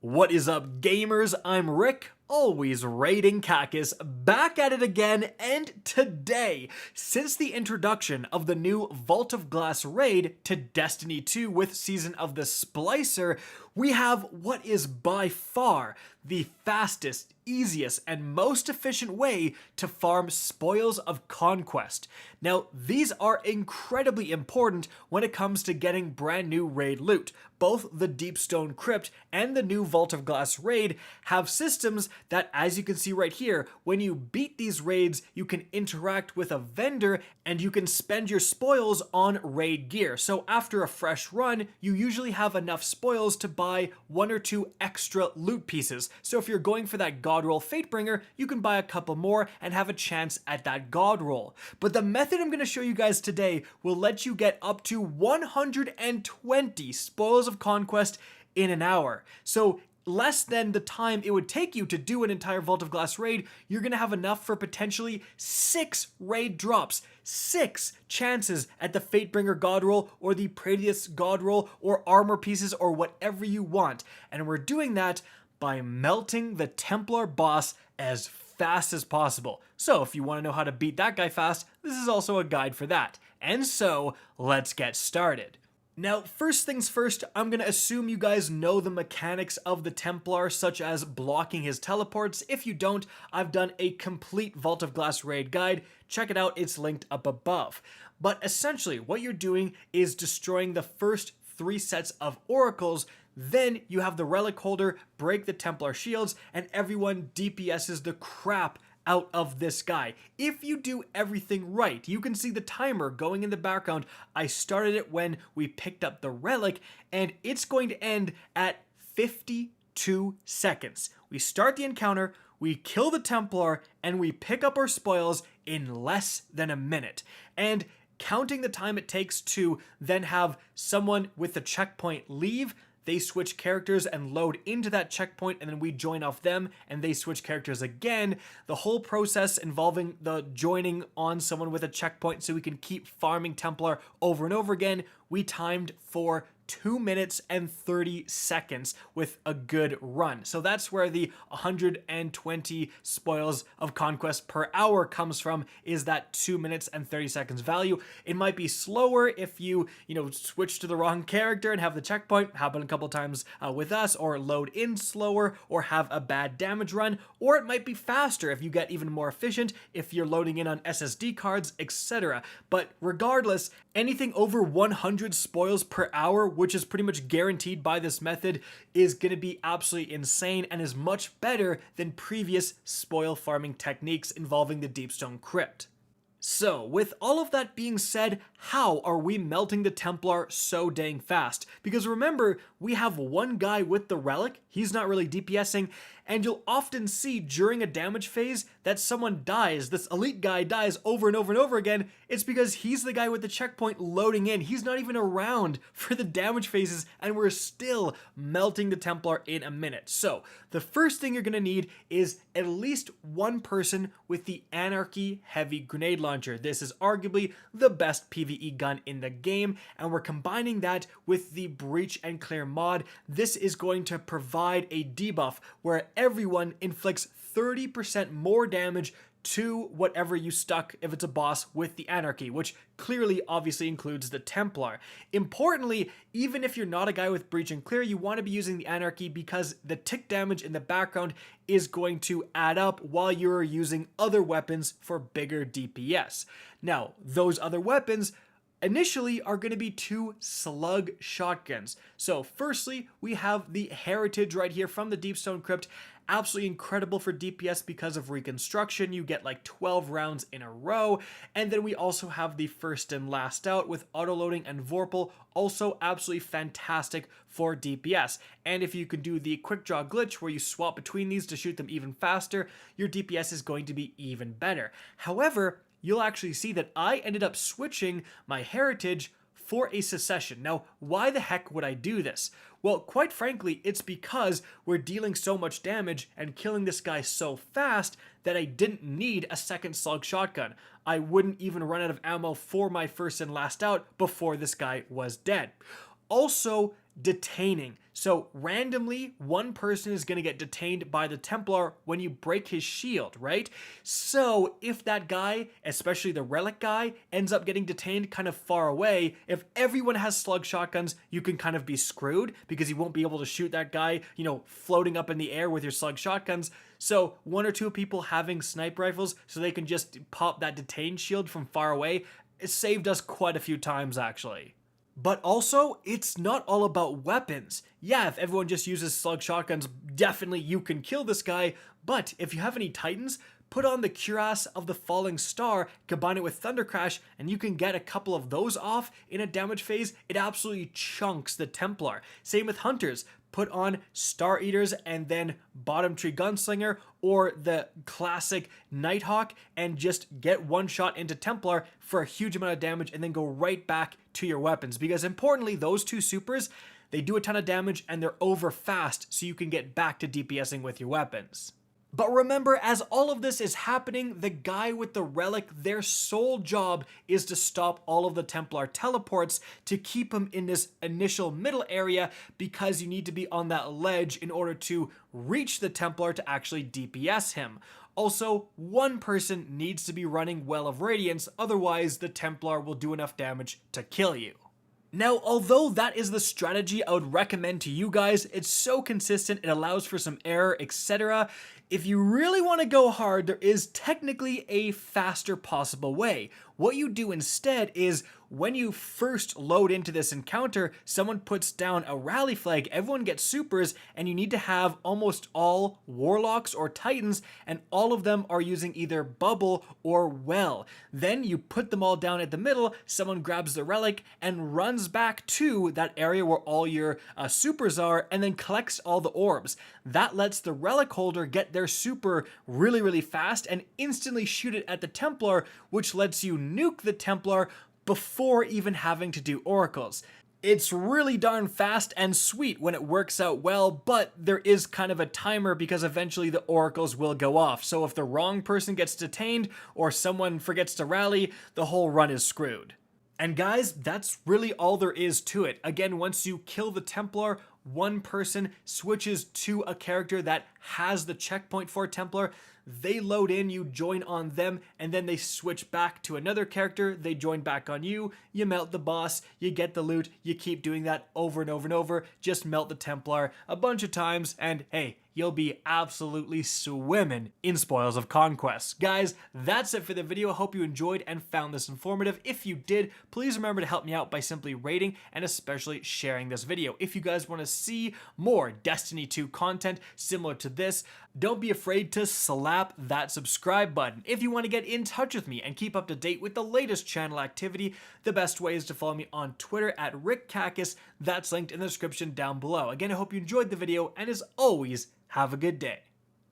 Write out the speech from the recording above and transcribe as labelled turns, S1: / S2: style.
S1: What is up, gamers? I'm Rick, always raiding Cactus, back at it again, and today, since the introduction of the new Vault of Glass raid to Destiny 2 with Season of the Splicer, we have what is by far the fastest, easiest, and most efficient way to farm Spoils of Conquest. Now, these are incredibly important when it comes to getting brand new raid loot. Both the Deepstone Crypt and the new Vault of Glass raid have systems that, as you can see right here, when you beat these raids, you can interact with a vendor and you can spend your spoils on raid gear. So after a fresh run, you usually have enough spoils to buy 1 or 2 extra loot pieces. So if you're going for that god roll Fatebringer, you can buy a couple more and have a chance at that god roll. But the method I'm going to show you guys today will let you get up to 120 spoils of Conquest in an hour. So less than the time it would take you to do an entire Vault of Glass raid, you're going to have enough for potentially 6 raid drops. 6 chances at the Fatebringer God Roll or the Praetorius God Roll or armor pieces or whatever you want. And we're doing that by melting the Templar boss as fast as possible. So if you want to know how to beat that guy fast, this is also a guide for that. And so let's get started. Now, first things first, I'm going to assume you guys know the mechanics of the Templar, such as blocking his teleports. If you don't, I've done a complete Vault of Glass raid guide. Check it out, it's linked up above. But essentially, what you're doing is destroying the first 3 sets of oracles. Then you have the relic holder break the Templar shields, and everyone DPSs the crap out of this guy. If you do everything right, you can see the timer going in the background. I started it when we picked up the relic, and it's going to end at 52 seconds. We start the encounter, we kill the Templar, and we pick up our spoils in less than a minute. And counting the time it takes to then have someone with the checkpoint leave, they switch characters and load into that checkpoint, and then we join off them and they switch characters again. The whole process involving the joining on someone with a checkpoint so we can keep farming Templar over and over again, we timed for 2 minutes and 30 seconds with a good run. So that's where the 120 spoils of Conquest per hour comes from, is that 2 minutes and 30 seconds value. It might be slower if you switch to the wrong character and have the checkpoint happen a couple times with us, or load in slower, or have a bad damage run, or it might be faster if you get even more efficient, if you're loading in on SSD cards, etc. But regardless, anything over 100 spoils per hour, which is pretty much guaranteed by this method, is going to be absolutely insane and is much better than previous spoil farming techniques involving the Deepstone Crypt. So, with all of that being said, how are we melting the Templar so dang fast? Because remember, we have one guy with the relic, he's not really DPSing, and you'll often see during a damage phase that someone dies, this elite guy dies over and over and over again. It's because he's the guy with the checkpoint loading in. He's not even around for the damage phases, and we're still melting the Templar in a minute. So, the first thing you're going to need is at least one person with the Anarchy heavy grenade launcher. This is arguably the best PvE gun in the game, and we're combining that with the Breach and Clear mod. This is going to provide a debuff where everyone inflicts 30% more damage to whatever you stuck if it's a boss with the Anarchy, which clearly obviously includes the Templar. Importantly, even if you're not a guy with Breach and Clear, you want to be using the Anarchy because the tick damage in the background is going to add up while you're using other weapons for bigger DPS. Now, those other weapons initially are going to be 2 slug shotguns. So firstly, we have the Heritage right here from the Deepstone Crypt. Absolutely incredible for DPS because of reconstruction. You get like 12 rounds in a row. And then we also have the First and Last Out with autoloading and Vorpal, also absolutely fantastic for DPS. And if you can do the quick draw glitch where you swap between these to shoot them even faster, your DPS is going to be even better. However, you'll actually see that I ended up switching my Heritage for a Secession. Now, why the heck would I do this? Well, quite frankly, it's because we're dealing so much damage and killing this guy so fast that I didn't need a second slug shotgun. I wouldn't even run out of ammo for my First and Last Out before this guy was dead. Also, detaining. So randomly, one person is going to get detained by the Templar when you break his shield, right? So if that guy, especially the relic guy, ends up getting detained kind of far away, if everyone has slug shotguns, you can kind of be screwed because you won't be able to shoot that guy, you know, floating up in the air with your slug shotguns. So one or two people having sniper rifles so they can just pop that detained shield from far away, it saved us quite a few times actually. But also, it's not all about weapons. Yeah, if everyone just uses slug shotguns, definitely you can kill this guy, but if you have any titans, put on the cuirass of the falling star, combine it with thunder crash, and you can get a couple of those off in a damage phase. It absolutely chunks the Templar. Same with hunters. Put on Star Eaters and then Bottom Tree Gunslinger or the classic Nighthawk and just get one shot into Templar for a huge amount of damage and then go right back to your weapons. Because importantly, those two supers, they do a ton of damage and they're over fast so you can get back to DPSing with your weapons. But remember, as all of this is happening, the guy with the relic, their sole job is to stop all of the Templar teleports to keep him in this initial middle area because you need to be on that ledge in order to reach the Templar to actually DPS him. Also, one person needs to be running Well of Radiance, otherwise the Templar will do enough damage to kill you. Now, although that is the strategy I would recommend to you guys, it's so consistent, it allows for some error, etc. If you really want to go hard, there is technically a faster possible way. What you do instead is, when you first load into this encounter, someone puts down a rally flag, everyone gets supers, and you need to have almost all warlocks or titans, and all of them are using either bubble or well. Then you put them all down at the middle, someone grabs the relic and runs back to that area where all your supers are, and then collects all the orbs. That lets the relic holder get their super really fast and instantly shoot it at the Templar, which lets you nuke the Templar before even having to do oracles. It's really darn fast and sweet when it works out well, but there is kind of a timer because eventually the oracles will go off. So if the wrong person gets detained or someone forgets to rally, the whole run is screwed. And guys, that's really all there is to it. Again, once you kill the Templar, one person switches to a character that has the checkpoint for Templar, they load in, you join on them, and then they switch back to another character, they join back on you, you melt the boss, you get the loot, you keep doing that over and over and over, just melt the Templar a bunch of times, and hey, you'll be absolutely swimming in spoils of Conquest. Guys, that's it for the video. I hope you enjoyed and found this informative. If you did, please remember to help me out by simply rating and especially sharing this video. If you guys want to see more Destiny 2 content similar to this, don't be afraid to slap that subscribe button. If you want to get in touch with me and keep up to date with the latest channel activity, the best way is to follow me on Twitter at RickCacus. That's linked in the description down below. Again, I hope you enjoyed the video, and as always, have a good day.